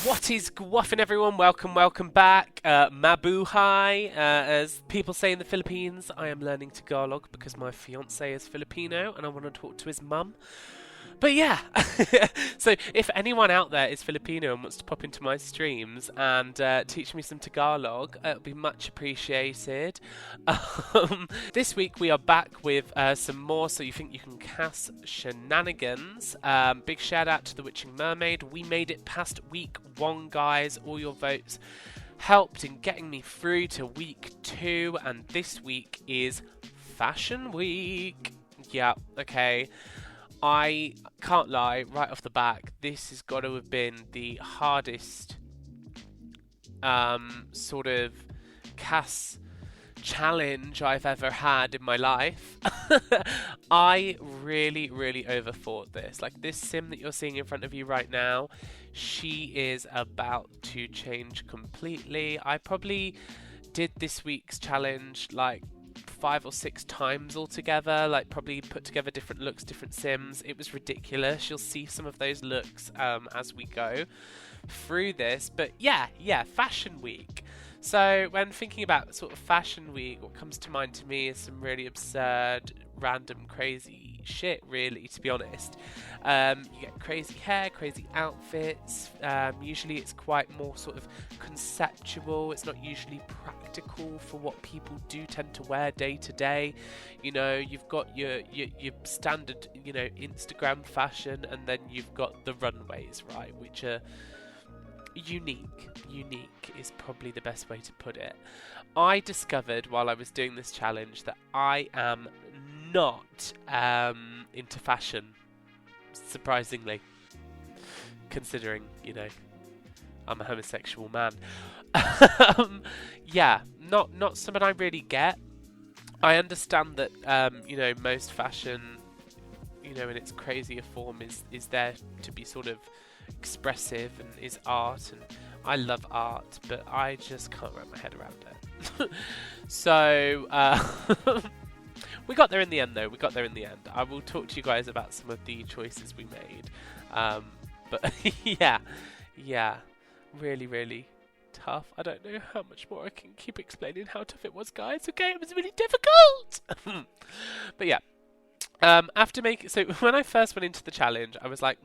What is guaffin, everyone? Welcome back. Mabuhay. As people say in the Philippines, I am learning Tagalog because my fiance is Filipino and I want to talk to his mum. But yeah, so if anyone out there is Filipino and wants to pop into my streams and teach me some Tagalog, it would be much appreciated. This week we are back with some more So You Think You Can Cast shenanigans. Big shout out to the Witching Mermaid. We made it past week 1, guys. All your votes helped in getting me through to week 2, and this week is Fashion Week. Yeah, okay. I can't lie, right off the back, this has got to have been the hardest sort of CAS challenge I've ever had in my life. I really overthought this. Like, this sim that you're seeing in front of you right now, she is about to change completely. I probably did this week's challenge like 5 or 6 times altogether, like probably put together different looks, different sims. It was ridiculous. You'll see some of those looks as we go through this. But yeah, Fashion Week. So when thinking about sort of Fashion Week, what comes to mind to me is some really absurd, random, crazy shit, really, to be honest. You get crazy hair, crazy outfits. Usually it's quite more sort of conceptual. It's not usually practical for what people do tend to wear day to day. You know, you've got your standard, you know, Instagram fashion, and then you've got the runways, right, which are unique is probably the best way to put it. I discovered while I was doing this challenge that I am not into fashion, surprisingly, considering, you know, I'm a homosexual man. Yeah, not something I really get. I understand that you know, most fashion, you know, in its crazier form is there to be sort of expressive and is art, and I love art, but I just can't wrap my head around it. So we got there in the end, though. I will talk to you guys about some of the choices we made, but yeah, really tough. I don't know how much more I can keep explaining how tough it was, guys. Okay, it was really difficult. But yeah, so when I first went into the challenge, I was like,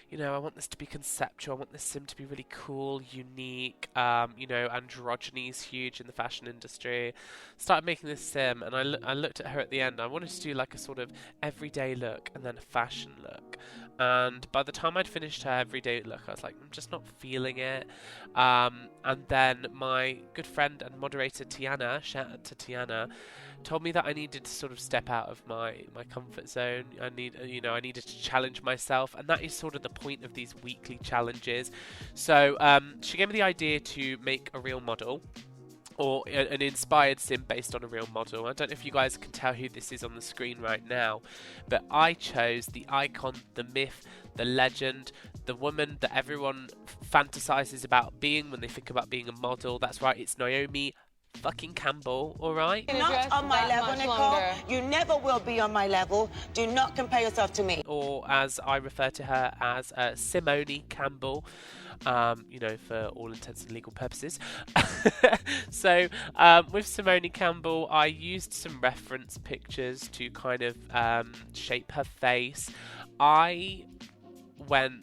you know, I want this to be conceptual. I want this sim to be really cool, unique. You know, androgyny is huge in the fashion industry. Started making this sim, and I looked at her at the end. I wanted to do like a sort of everyday look and then a fashion look. And by the time I'd finished her everyday look, I was like, I'm just not feeling it. And then my good friend and moderator Tiana, shout out to Tiana, told me that I needed to sort of step out of my comfort zone. I needed to challenge myself, and that is sort of the point of these weekly challenges. So she gave me the idea to make a real model, or an inspired sim based on a real model. I don't know if you guys can tell who this is on the screen right now, but I chose the icon, the myth, the legend, the woman that everyone fantasizes about being when they think about being a model. That's right, it's Naomi fucking Campbell, alright? You're not on my level, Nicole. You never will be on my level. Do not compare yourself to me. Or as I refer to her as Simone Campbell, you know, for all intents and legal purposes. So with Simone Campbell, I used some reference pictures to kind of shape her face. I went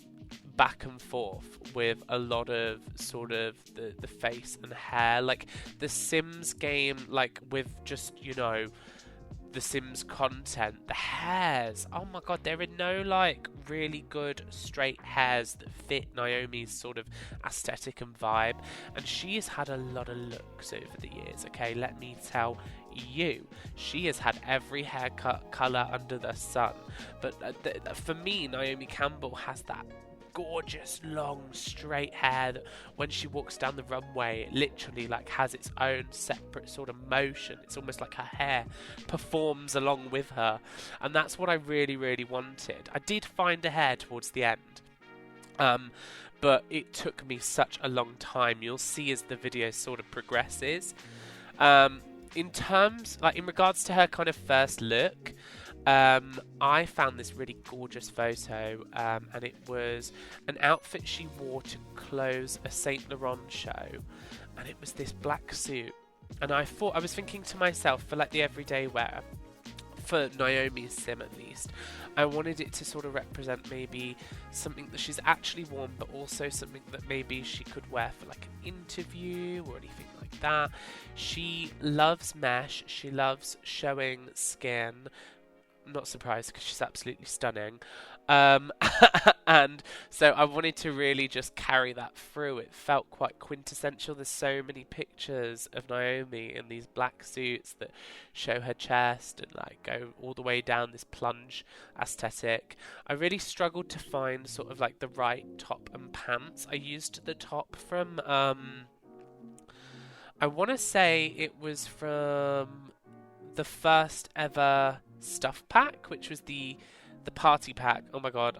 back and forth with a lot of sort of the face and hair, like the Sims game, like with just, you know, the Sims content, the hairs, oh my god, there are no like really good straight hairs that fit Naomi's sort of aesthetic and vibe, and she has had a lot of looks over the years, okay, let me tell you, she has had every haircut colour under the sun, but for me, Naomi Campbell has that gorgeous long straight hair that when she walks down the runway, it literally like has its own separate sort of motion. It's almost like her hair performs along with her, and that's what I really wanted. I did find a hair towards the end, but it took me such a long time. You'll see as the video sort of progresses. In regards to her kind of first look, I found this really gorgeous photo, and it was an outfit she wore to close a Saint Laurent show, and it was this black suit. And I was thinking to myself, for like the everyday wear, for Naomi's sim at least, I wanted it to sort of represent maybe something that she's actually worn, but also something that maybe she could wear for like an interview or anything like that. She loves mesh, she loves showing skin. I'm not surprised because she's absolutely stunning. And so I wanted to really just carry that through. It felt quite quintessential. There's so many pictures of Naomi in these black suits that show her chest and like go all the way down this plunge aesthetic. I really struggled to find sort of like the right top and pants. I used the top from I want to say it was from the first ever stuff pack, which was the party pack. Oh my god,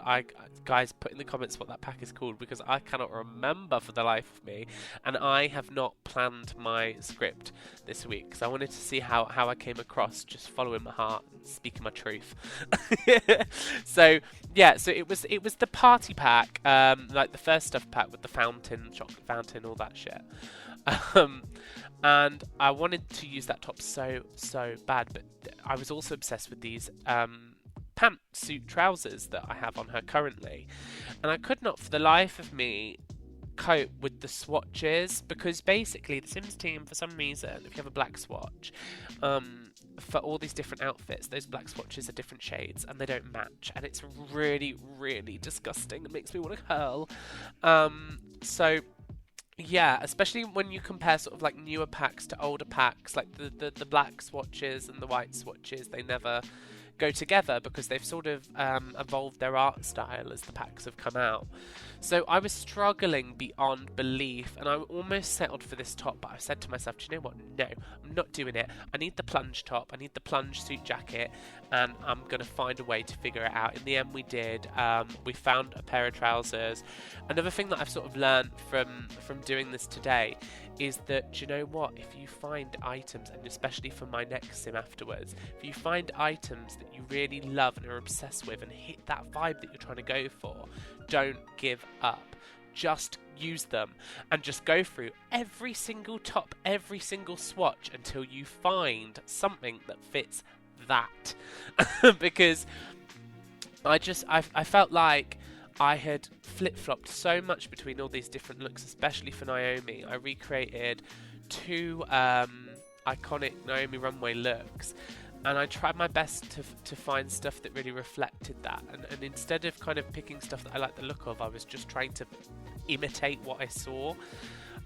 guys, put in the comments what that pack is called, because I cannot remember for the life of me, and I have not planned my script this week because I wanted to see how I came across, just following my heart and speaking my truth. So yeah, so it was the party pack, like the first stuff pack with the fountain, chocolate fountain, all that shit. And I wanted to use that top so bad, but I was also obsessed with these pantsuit trousers that I have on her currently, and I could not for the life of me cope with the swatches, because basically the Sims team, for some reason, if you have a black swatch, for all these different outfits, those black swatches are different shades and they don't match, and it's really, really disgusting. It makes me want to hurl. So yeah, especially when you compare sort of like newer packs to older packs, like the black swatches and the white swatches, they never go together because they've sort of evolved their art style as the packs have come out. So I was struggling beyond belief, and I almost settled for this top, but I said to myself, do you know what? No, I'm not doing it. I need the plunge top, I need the plunge suit jacket, and I'm going to find a way to figure it out. In the end, we did. We found a pair of trousers. Another thing that I've sort of learned from doing this today is that, do you know what? If you find items, and especially for my next sim afterwards, if you find items that you really love and are obsessed with and hit that vibe that you're trying to go for, don't give up. Just use them and just go through every single top, every single swatch until you find something that fits that. Because I felt like I had flip-flopped so much between all these different looks, especially for Naomi. I recreated two iconic Naomi runway looks, and I tried my best to find stuff that really reflected that. And instead of kind of picking stuff that I like the look of, I was just trying to imitate what I saw.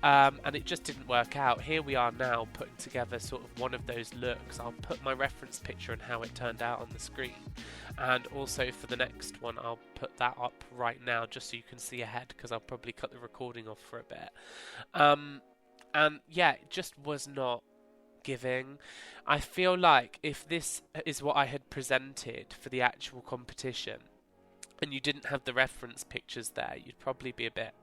And it just didn't work out. Here we are now putting together sort of one of those looks. I'll put my reference picture and how it turned out on the screen. And also for the next one, I'll put that up right now just so you can see ahead, because I'll probably cut the recording off for a bit. And yeah, it just was not giving. I feel like if this is what I had presented for the actual competition and you didn't have the reference pictures there, you'd probably be a bit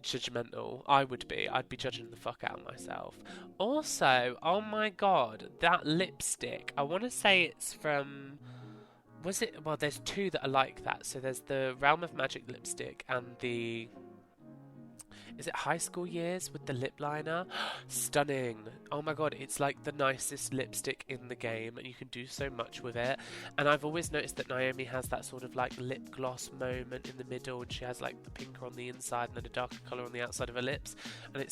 judgmental. I'd be judging the fuck out of myself. Also, oh my god, that lipstick, I want to say it's from, was it, well, there's two that are like that. So there's the Realm of Magic lipstick and the, is it High School Years with the lip liner? Stunning. Oh my god, it's like the nicest lipstick in the game, and you can do so much with it. And I've always noticed that Naomi has that sort of like lip gloss moment in the middle, and she has like the pinker on the inside and then a darker colour on the outside of her lips. And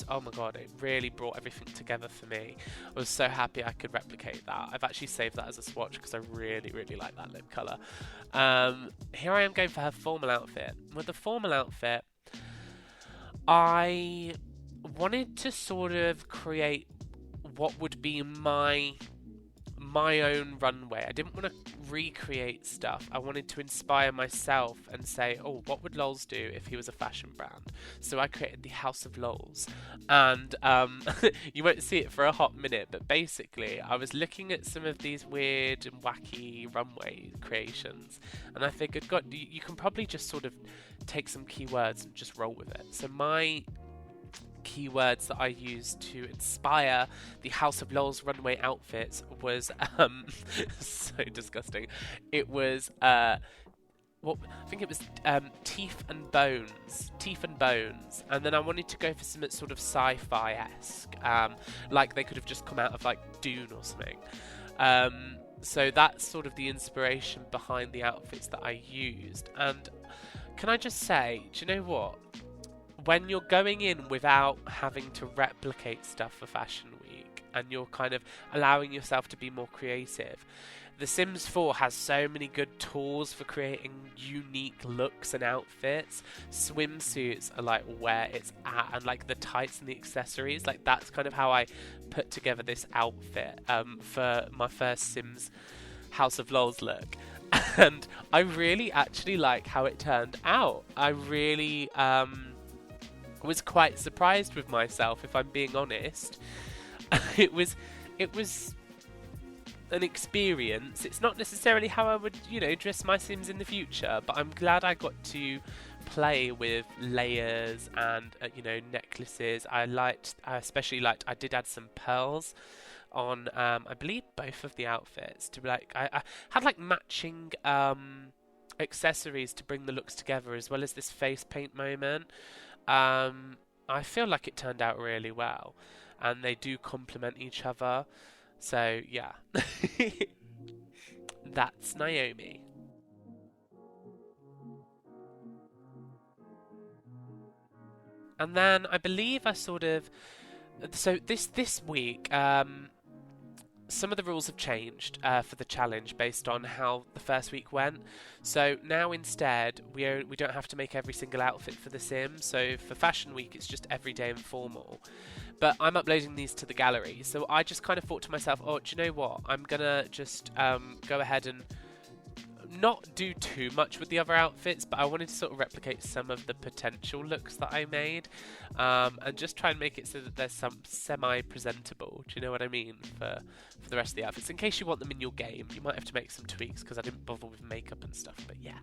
oh my god, it really brought everything together for me. I was so happy I could replicate that. I've actually saved that as a swatch because I really, really like that lip colour. Here I am going for her formal outfit. With the formal outfit, I wanted to sort of create what would be my own runway. I didn't want to recreate stuff. I wanted to inspire myself and say, oh, what would Lols do if he was a fashion brand? So I created the House of Lols. And you won't see it for a hot minute, but basically I was looking at some of these weird and wacky runway creations, and I figured, God, you can probably just sort of take some keywords and just roll with it. So my keywords that I used to inspire the House of Lol's runway outfits was so disgusting. It was I think it was teeth and bones, and then I wanted to go for something sort of sci-fi-esque, like they could have just come out of like Dune or something. So that's sort of the inspiration behind the outfits that I used. And can I just say, do you know what? When you're going in without having to replicate stuff for Fashion Week and you're kind of allowing yourself to be more creative, The Sims 4 has so many good tools for creating unique looks and outfits. Swimsuits are like where it's at, and like the tights and the accessories, like that's kind of how I put together this outfit for my first Sims House of Lols look. And I really actually like how it turned out. I really was quite surprised with myself, if I'm being honest. It was an experience. It's not necessarily how I would, dress my Sims in the future, but I'm glad I got to play with layers and, necklaces. I especially liked, I did add some pearls on, I believe both of the outfits to be like, I had like matching, accessories to bring the looks together, as well as this face paint moment. I feel like it turned out really well, and they do complement each other. So yeah, that's Naomi. And then I believe so this week, some of the rules have changed for the challenge based on how the first week went. So now instead we don't have to make every single outfit for the Sim. So for Fashion Week it's just everyday and formal. But I'm uploading these to the gallery, so I just kind of thought to myself, oh, do you know what? I'm gonna just go ahead and not do too much with the other outfits, but I wanted to sort of replicate some of the potential looks that I made, and just try and make it so that they're some semi-presentable. Do you know what I mean? For the rest of the outfits, in case you want them in your game, you might have to make some tweaks because I didn't bother with makeup and stuff. But yeah.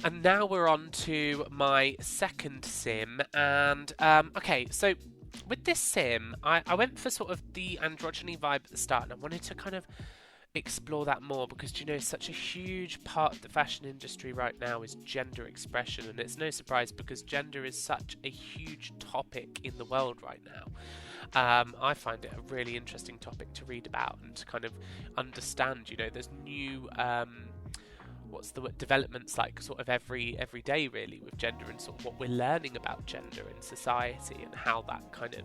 And now we're on to my second Sim, and okay, so with this Sim, I went for sort of the androgyny vibe at the start, and I wanted to kind of explore that more because, such a huge part of the fashion industry right now is gender expression, and it's no surprise because gender is such a huge topic in the world right now. I find it a really interesting topic to read about and to kind of understand. There's new developments like sort of every day really with gender, and sort of what we're learning about gender in society and how that kind of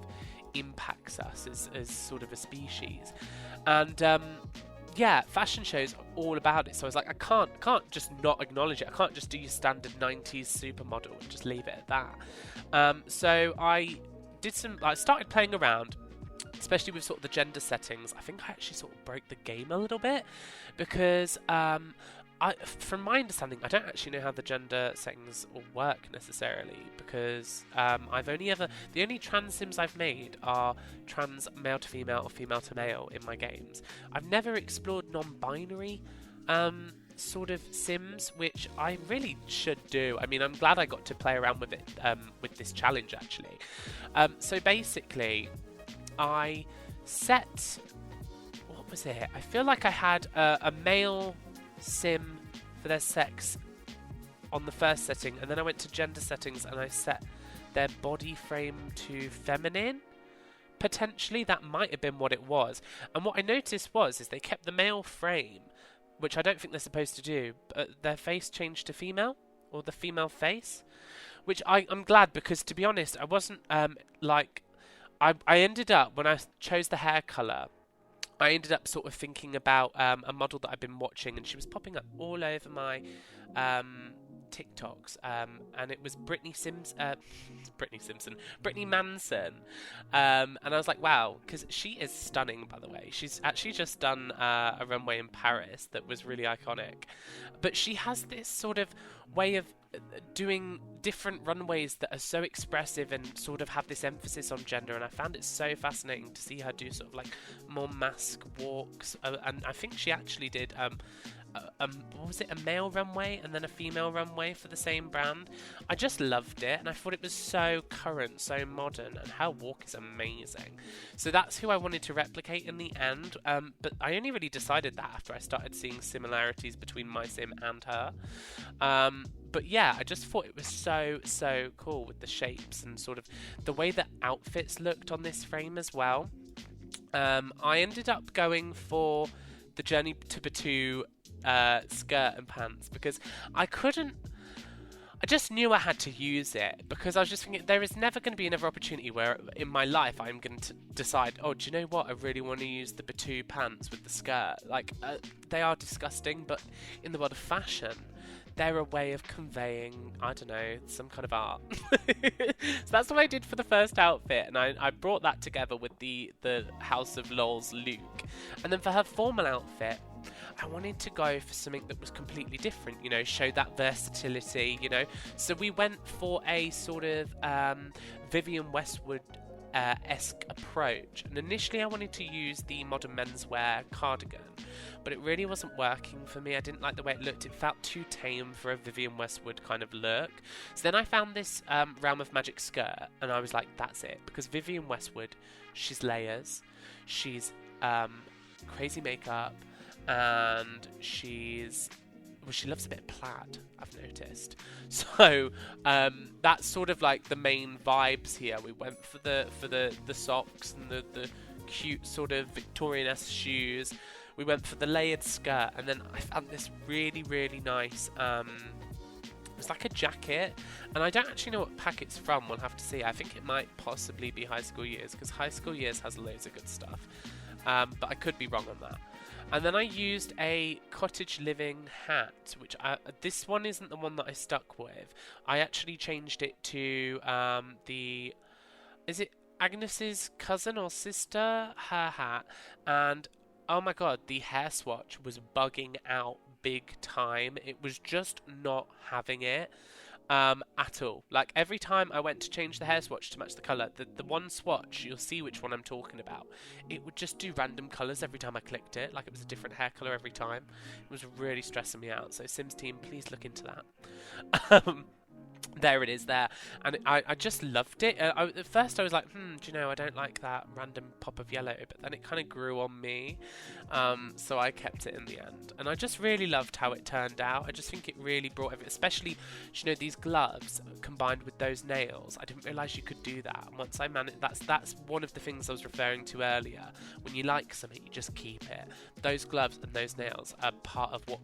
impacts us as sort of a species. And yeah, fashion shows are all about it, so I was like, I can't just not acknowledge it. I can't just do your standard 90s supermodel and just leave it at that. So I started playing around, especially with sort of the gender settings. I think I actually sort of broke the game a little bit because from my understanding, I don't actually know how the gender settings work necessarily, because the only trans Sims I've made are trans male to female or female to male in my games. I've never explored non-binary sort of Sims, which I really should do. I mean, I'm glad I got to play around with it with this challenge actually. So basically, I set, what was it? I feel like I had a male Sim for their sex on the first setting, and then I went to gender settings and I set their body frame to feminine. Potentially that might have been what it was, and what I noticed is they kept the male frame, which I don't think they're supposed to do, but their face changed to female, or the female face, which I'm glad, because to be honest, I wasn't I ended up, when I chose the hair colour, I ended up sort of thinking about a model that I've been watching, and she was popping up all over my TikToks, and it was Britney Manson, and I was like, wow, because she is stunning, by the way. She's actually just done a runway in Paris that was really iconic, but she has this sort of way of doing different runways that are so expressive and sort of have this emphasis on gender, and I found it so fascinating to see her do sort of like more mask walks, and I think she actually did what was it, a male runway and then a female runway for the same brand. I just loved it, and I thought it was so current, so modern, and her walk is amazing. So that's who I wanted to replicate in the end, but I only really decided that after I started seeing similarities between my sim and her. But yeah, I just thought it was so cool with the shapes and sort of the way that outfits looked on this frame as well. I ended up going for the Journey to Batu skirt and pants because I just knew I had to use it, because I was just thinking there is never going to be another opportunity where in my life I'm going to decide, oh, do you know what, I really want to use the Batu pants with the skirt. Like, they are disgusting, but in the world of fashion, they're a way of conveying, I don't know, some kind of art. So that's what I did for the first outfit, and I brought that together with the House of Lol's Luke. And then for her formal outfit, I wanted to go for something that was completely different, you know, show that versatility, you know. So we went for a sort of Vivienne Westwood esque approach, and initially I wanted to use the modern menswear cardigan, but it really wasn't working for me. I didn't like the way it looked. It felt too tame for a Vivienne Westwood kind of look. So then I found this Realm of Magic skirt, and I was like, that's it, because Vivienne Westwood, she's layers, she's crazy makeup, and she loves a bit of plaid, I've noticed. So that's sort of like the main vibes here. We went for the socks and the cute sort of Victorian-esque shoes. We went for the layered skirt, and then I found this really nice. It was like a jacket, and I don't actually know what pack it's from. We'll have to see. I think it might possibly be High School Years, because High School Years has loads of good stuff. But I could be wrong on that. And then I used a Cottage Living hat, which this one isn't the one that I stuck with. I actually changed it to is it Agnes's cousin or sister, her hat, and oh my god, the hair swatch was bugging out big time. It was just not having it. At all. Like, every time I went to change the hair swatch to match the colour, the one swatch, you'll see which one I'm talking about, it would just do random colours every time I clicked it, like it was a different hair colour every time. It was really stressing me out, so Sims team, please look into that. There it is there, and I just loved it. At first I was like, do you know, I don't like that random pop of yellow, but then it kind of grew on me, so I kept it in the end, and I just really loved how it turned out. I just think it really brought everything, especially, you know, these gloves combined with those nails. I didn't realise you could do that, and once I managed, that's one of the things I was referring to earlier. When you like something, you just keep it. Those gloves and those nails are part of what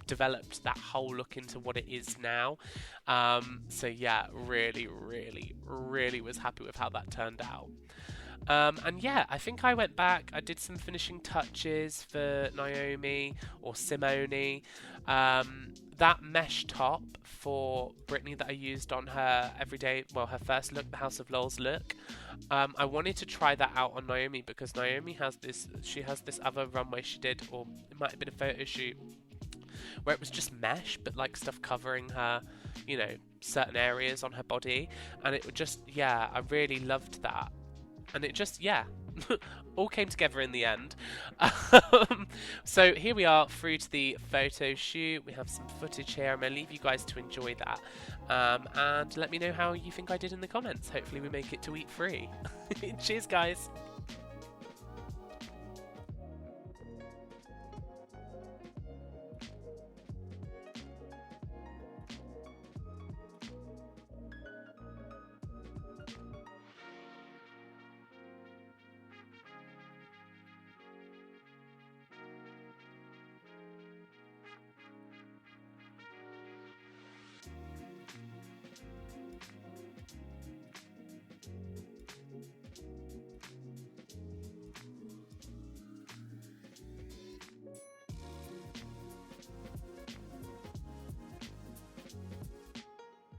developed that whole look into what it is now. So yeah, really was happy with how that turned out. And yeah, I think I went back, I did some finishing touches for Naomi or Simone. That mesh top for Britney that I used on her everyday, well, her first look, the House of Lol's look, I wanted to try that out on Naomi, because Naomi has this other runway she did, or it might have been a photo shoot, where it was just mesh, but like stuff covering her, you know, certain areas on her body, and it would just, yeah, I really loved that, and it just, yeah, all came together in the end. So here we are through to the photo shoot. We have some footage here. I'm going to leave you guys to enjoy that, and let me know how you think I did in the comments. Hopefully we make it to week 3. Cheers, guys.